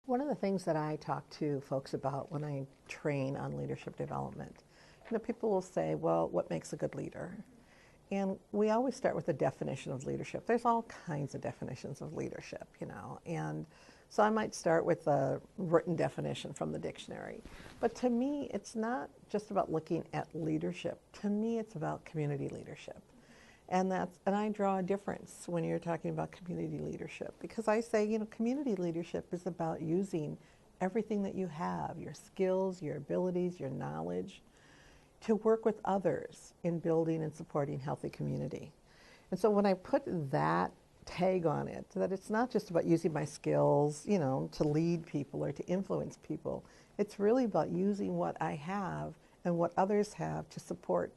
One of the things that I talk to folks about when I train on leadership development, people will say, well, what makes a good leader? And we always start with the definition of leadership. There's all kinds of definitions of leadership, and so I might start with a written definition from the dictionary. But to me, it's not just about looking at leadership. To me, it's about community leadership. And I draw a difference when you're talking about community leadership, because I say, community leadership is about using everything that you have, your skills, your abilities, your knowledge, to work with others in building and supporting healthy community. And so when I put that tag on it, that it's not just about using my skills, to lead people or to influence people, it's really about using what I have and what others have to support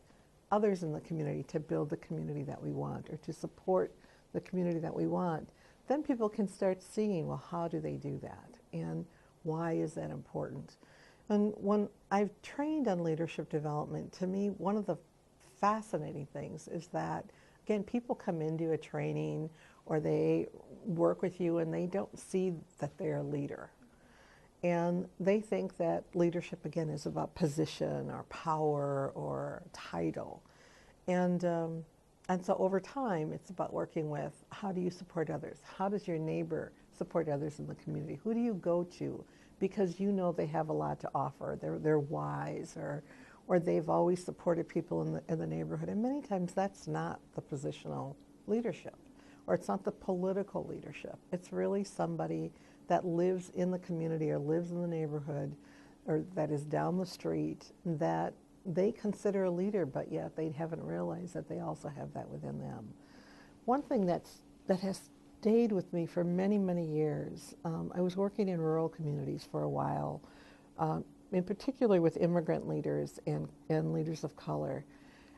others in the community, to build the community that we want, or to support the community that we want. Then people can start seeing, well, how do they do that? And why is that important? And when I've trained on leadership development, to me, one of the fascinating things is that, again, people come into a training or they work with you and they don't see that they're a leader. And they think that leadership, again, is about position or power or title. And so over time, it's about working with, how do you support others? How does your neighbor support others in the community? Who do you go to? Because they have a lot to offer. They're wise, or they've always supported people in the neighborhood. And many times that's not the positional leadership, or it's not the political leadership. It's really somebody that lives in the community or lives in the neighborhood or that is down the street that they consider a leader, but yet they haven't realized that they also have that within them. One thing that has stayed with me for many, many years, I was working in rural communities for a while, in particular with immigrant leaders and leaders of color,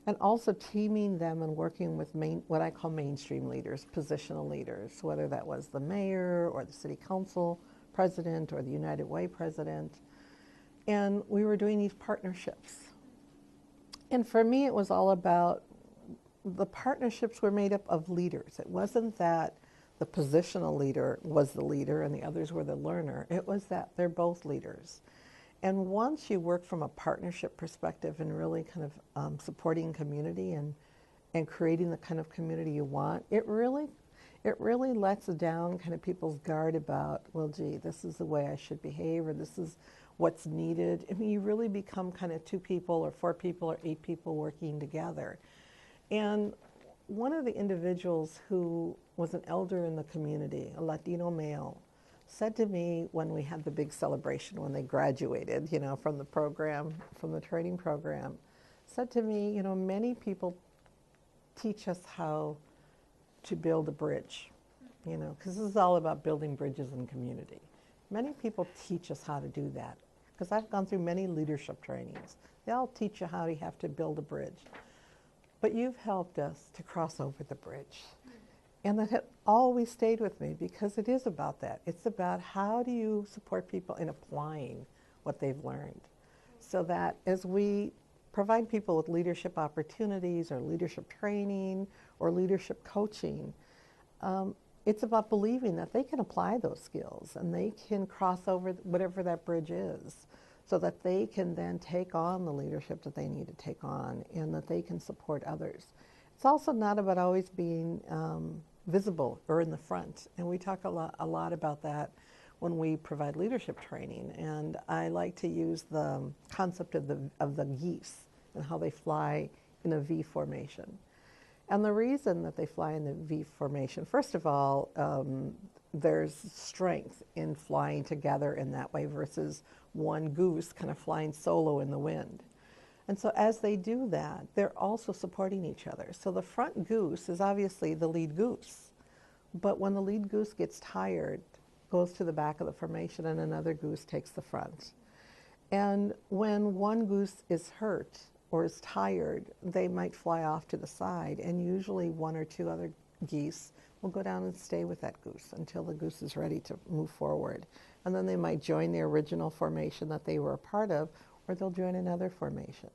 and also teaming them and working with what I call mainstream leaders, positional leaders, whether that was the mayor or the city council president or the United Way president. And we were doing these partnerships. And for me, it was all about, the partnerships were made up of leaders. It wasn't that the positional leader was the leader and the others were the learner. It was that they're both leaders. And once you work from a partnership perspective and really kind of supporting community and creating the kind of community you want, it really lets down kind of people's guard about, well, gee, this is the way I should behave, or this is what's needed. I mean, you really become kind of 2 people or 4 people or 8 people working together. And one of the individuals who was an elder in the community, a Latino male, said to me when we had the big celebration when they graduated, from the program, from the training program, said to me, many people teach us how to build a bridge, because this is all about building bridges in community. Many people teach us how to do that, because I've gone through many leadership trainings. They all teach you how you have to build a bridge. But you've helped us to cross over the bridge. And that had always stayed with me, because it is about that. It's about, how do you support people in applying what they've learned, so that as we provide people with leadership opportunities or leadership training or leadership coaching, it's about believing that they can apply those skills and they can cross over whatever that bridge is, so that they can then take on the leadership that they need to take on and that they can support others. It's also not about always being visible or in the front. And we talk a lot about that when we provide leadership training. And I like to use the concept of the geese and how they fly in a V formation. And the reason that they fly in the V formation, first of all, there's strength in flying together in that way versus one goose kind of flying solo in the wind. And so as they do that, they're also supporting each other. So the front goose is obviously the lead goose. But when the lead goose gets tired, goes to the back of the formation and another goose takes the front. And when one goose is hurt or is tired, they might fly off to the side, and usually 1 or 2 other geese will go down and stay with that goose until the goose is ready to move forward. And then they might join the original formation that they were a part of, or they'll join another formation.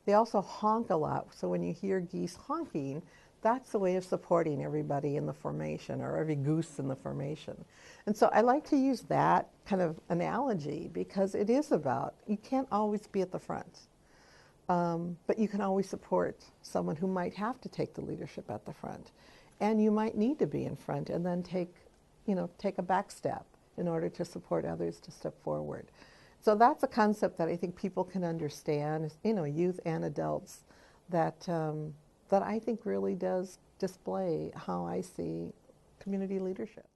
They also honk a lot, so when you hear geese honking, that's a way of supporting everybody in the formation, or every goose in the formation. And so I like to use that kind of analogy, because it is about, you can't always be at the front, but you can always support someone who might have to take the leadership at the front. And you might need to be in front and then take a back step in order to support others to step forward. So that's a concept that I think people can understand, youth and adults, that I think really does display how I see community leadership.